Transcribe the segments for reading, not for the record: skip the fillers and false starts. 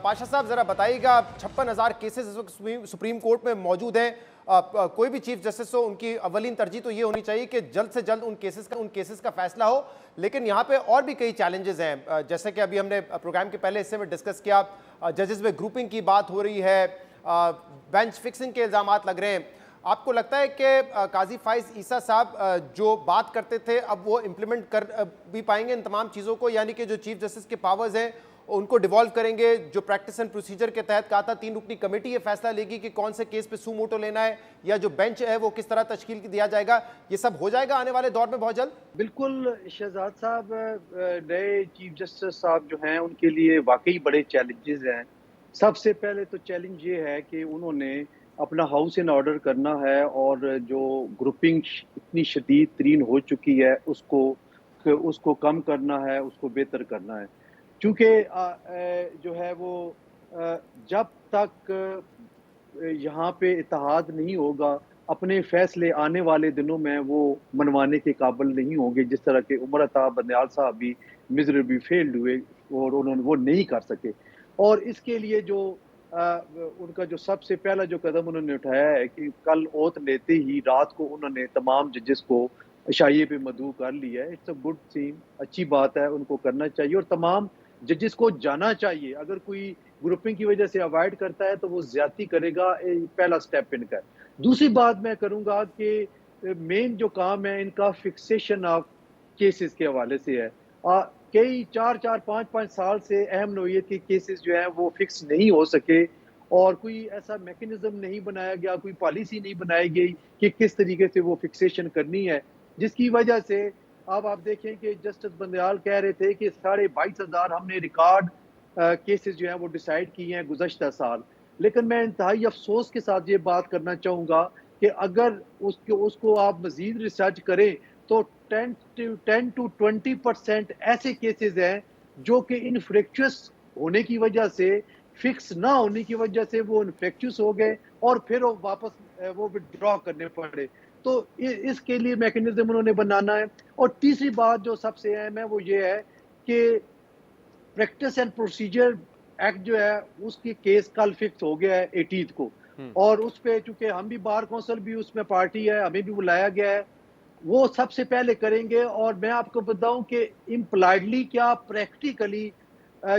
پاشا صاحب ذرا بتائیے گا 56,000 کیسز اس وقت سپریم کورٹ میں موجود ہیں. کوئی بھی چیف جسٹس ہو ان کی اولین ترجیح تو یہ ہونی چاہیے کہ جلد سے جلد ان کیسز کا فیصلہ ہو. لیکن یہاں پہ اور بھی کئی چیلنجز ہیں, جیسے کہ ابھی ہم نے پروگرام کے پہلے حصے میں ڈسکس کیا, ججز میں گروپنگ کی بات ہو رہی ہے, بینچ فکسنگ کے الزامات لگ رہے ہیں. آپ کو لگتا ہے کہ قاضی فائز عیسیٰ صاحب جو بات کرتے تھے اب وہ امپلیمنٹ کر بھی پائیں گے ان تمام چیزوں کو, یعنی کہ جو چیف جسٹس کے پاورز ہیں ان کو ڈیوالو کریں گے, جو پریکٹس اینڈ پروسیجر کے تحت کہا تھا 3 رکنی کمیٹی یہ فیصلہ لے گی کہ کون سے کیس پہ سو موٹو لینا ہے, یا جو بینچ ہے وہ کس طرح تشکیل دیا جائے گا, یہ سب ہو جائے گا آنے والے دور میں بہت جلد؟ بالکل شہزاد صاحب, نئے چیف جسٹس صاحب جو ہیں ان کے لیے واقعی بڑے چیلنجز ہیں. سب سے پہلے تو چیلنج یہ ہے کہ انہوں نے اپنا ہاؤس ان آرڈر کرنا ہے, اور جو گروپنگ اتنی شدید ترین ہو چکی ہے اس کو کم کرنا ہے, اس کو بہتر کرنا ہے. چونکہ جو ہے وہ جب تک یہاں پہ اتحاد نہیں ہوگا اپنے فیصلے آنے والے دنوں میں وہ منوانے کے قابل نہیں ہوں گے, جس طرح کہ عمر عطا بندیال صاحب بھی میزریبلی فیلڈ ہوئے اور انہوں نے وہ نہیں کر سکے. اور اس کے لیے جو ان کا جو سب سے پہلا جو قدم انہوں نے اٹھایا ہے کہ کل اوت لیتے ہی رات کو انہوں نے تمام ججز کو عشائیے پہ مدعو کر لیا ہے. اٹس اے گڈ تھنگ, اچھی بات ہے, ان کو کرنا چاہیے, اور تمام ججز کو جانا چاہیے. اگر کوئی گروپنگ کی وجہ سے اوائڈ کرتا ہے تو وہ زیادتی کرے گا, پہلا سٹیپ ان کا. دوسری بات میں کروں گا کہ مین جو کام ہے ان کا فکسیشن آف کیسز کے حوالے سے ہے. کئی 4-5 سال سے اہم نوعیت کے کیسز جو ہیں وہ فکس نہیں ہو سکے, اور کوئی ایسا میکنزم نہیں بنایا گیا, کوئی پالیسی نہیں بنائی گئی کہ کس طریقے سے وہ فکسیشن کرنی ہے, جس کی وجہ سے اب آپ دیکھیں کہ جسٹس بندیال کہہ رہے تھے کہ 22,500 ہم نے ریکارڈ کیسز جو ہیں وہ ڈیسائیڈ کیے ہیں گزشتہ سال. لیکن میں انتہائی افسوس کے ساتھ یہ بات کرنا چاہوں گا کہ اگر اس کو آپ مزید ریسرچ کریں تو 10 to 20% ایسے کیسز ہیں جو کہ انفریکچوس ہونے کی وجہ سے, فکس نہ ہونے کی وجہ سے وہ انفیکچوس ہو گئے اور پھر وہ واپس وہ وڈرا کرنے پڑے. تو اس کے لیے میکنزم انہوں نے بنانا ہے. اور تیسری بات جو سب سے اہم ہے وہ یہ ہے کہ پریکٹس اینڈ پروسیجر ایکٹ جو ہے اس کی کیس کل فکس ہو گیا ہے 18 کو, اور اس پہ چونکہ ہم بھی بار کونسل بھی اس میں پارٹی ہے, ہمیں بھی بلایا گیا ہے, وہ سب سے پہلے کریں گے. اور میں آپ کو بتاؤں کہ امپلائڈلی کیا پریکٹیکلی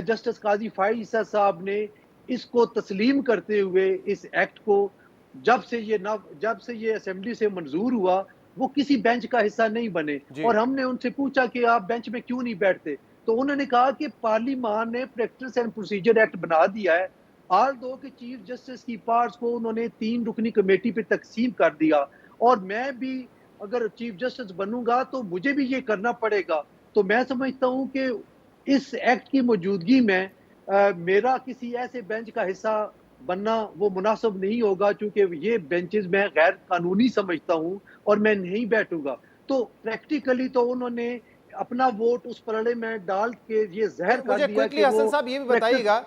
جسٹس قاضی فائز عیسیٰ صاحب نے اس کو تسلیم کرتے ہوئے اس ایکٹ کو جب سے یہ اسمبلی سے منظور ہوا وہ کسی بینچ کا حصہ نہیں بنے. اور ہم نے ان سے پوچھا کہ آپ بینچ میں کیوں نہیں بیٹھتے, تو انہوں نے کہا کہ پارلیمان نے پریکٹس اینڈ پروسیجر ایکٹ بنا دیا ہے, آل دو کہ چیف جسٹس کی پارٹس کو انہوں نے 3 رکنی کمیٹی پہ تقسیم کر دیا, اور میں بھی اگر چیف جسٹس بنوں گا تو مجھے بھی یہ کرنا پڑے گا. تو میں سمجھتا ہوں کہ اس ایکٹ کی موجودگی میں میرا کسی ایسے بینچ کا حصہ بننا وہ مناسب نہیں ہوگا, چونکہ یہ بینچز میں غیر قانونی سمجھتا ہوں اور میں نہیں بیٹھوں گا. تو پریکٹیکلی تو انہوں نے اپنا ووٹ اس پلڑے میں ڈال کے یہ زہر کر مجھے دیا کوئکلی کہ حسن وہ صاحب یہ بھی بتائیے گا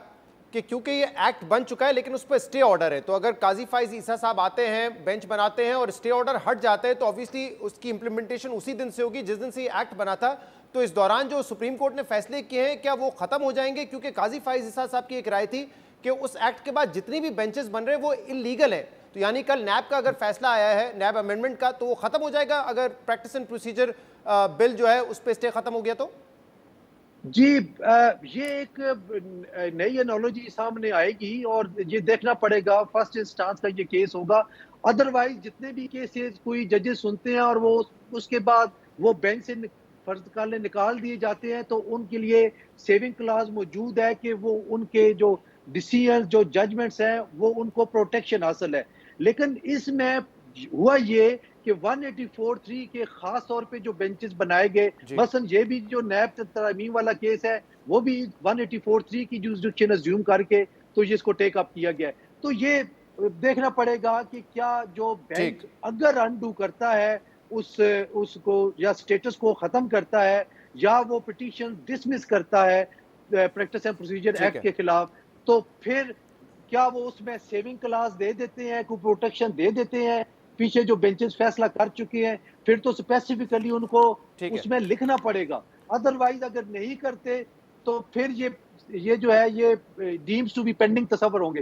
کہ کیونکہ یہ ایکٹ بن چکا ہے لیکن اس پہ اسٹے آرڈر ہے, تو اگر قاضی فائز عیسیٰ صاحب آتے ہیں, بینچ بناتے ہیں اور اسٹے آرڈر ہٹ جاتے ہیں تو obviously اس کی امپلیمنٹیشن اسی دن سے ہوگی جس دن سے یہ ایکٹ بنا تھا. تو اس دوران جو سپریم کورٹ نے فیصلے کیے ہیں کیا وہ ختم ہو جائیں گے؟ کیونکہ قاضی فائز عیسیٰ صاحب کی ایک رائے تھی کہ اس ایکٹ کے بعد جتنی بھی بینچز بن رہے ہیں وہ انلیگل ہیں, تو یعنی کل نیب کا اگر فیصلہ آیا ہے, نیب امینڈمنٹ کا, تو وہ ختم ہو جائے گا اگر پریکٹس اینڈ پروسیجر بل جو ہے اس پہ اسٹے ختم ہو گیا تو؟ جی یہ ایک نئی انالوجی سامنے آئے گی اور یہ دیکھنا پڑے گا, فرسٹ انسٹانس کا یہ کیس ہوگا. ادروائز جتنے بھی کیسز کوئی ججز سنتے ہیں اور وہ اس کے بعد وہ بینچ سے فرض کر لیں نکال دیے جاتے ہیں, تو ان کے لیے سیونگ کلاز موجود ہے کہ وہ ان کے جو ڈیسیژن جو ججمنٹس ہیں وہ ان کو پروٹیکشن حاصل ہے. لیکن اس میں ہوا یہ کہ 184(3) کے خاص طور پہ جو بینچز بنائے گئے, مثلا یہ بھی جو نیب ترامیم والا کیس ہے وہ بھی 184(3) کی جورسڈکشن اسیوم کر کے تو اس کو ٹیک اپ کیا گیا ہے. تو یہ دیکھنا پڑے گا کہ کیا جو بینچ اگر انڈو کرتا ہے اس کو یا سٹیٹس کو ختم کرتا ہے یا وہ پٹیشن ڈسمس کرتا ہے پریکٹس اینڈ پروسیجر ایکٹ کے خلاف, تو پھر کیا وہ اس میں سیونگ کلاس دے دیتے ہیں, کوئی پروٹیکشن دے دیتے ہیں پیچھے جو بینچز فیصلہ کر چکے ہیں, پھر تو اسپیسیفکلی ان کو اس میں لکھنا پڑے گا. ادروائز اگر نہیں کرتے تو پھر یہ یہ جو ہے یہ ڈیمز ٹو بی پینڈنگ تصور ہوں گے.